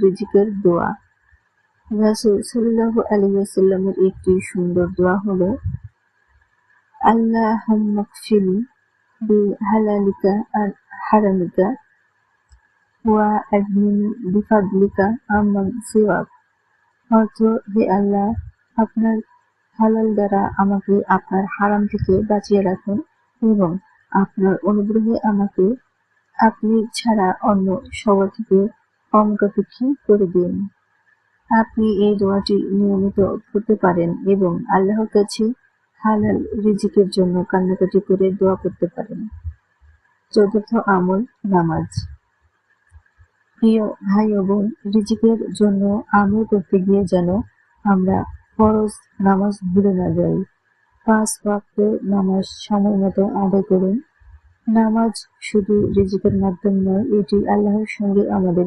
রিজিকের দোয়া। রাসূল সাল্লাল্লাহু আলাইহি ওয়াসাল্লামের একটি সুন্দর দোয়া হলো, আল্লাহুম্মা কফিনি বিহালালিকা আর হারামিকা ওয়া আগনিনি বিফাদলিকা আম্মান সিওয়াক। অর্থ, হে আল্লাহ, আপনার হালাল দ্বারা আমাকে আপনার হারাম থেকে বাঁচিয়ে রাখুন এবং আপনার অনুগ্রহে আমাকে আপনি ছাড়া অন্য সবার থেকে অজ্ঞাপেক্ষী করে দিন। আপনি এই দোয়াটি নিয়মিত পড়তে পারেন এবং আল্লাহর কাছে হালাল রিজিকের জন্য কান্নাকাটি করে দোয়া করতে পারেন। চতুর্থ আমল, নামাজ। প্রিয় ভাই ও বোন, রিজিকের জন্য আমল করতে গিয়ে যেন আমরা ফরজ নামাজ ভুলে না যাই। 5 ওয়াক্ত নামাজ সময় মতো আদায় করুন। নামাজ শুধু রিজিকের মাধ্যম নয়, এটি আল্লাহর সঙ্গে আমাদের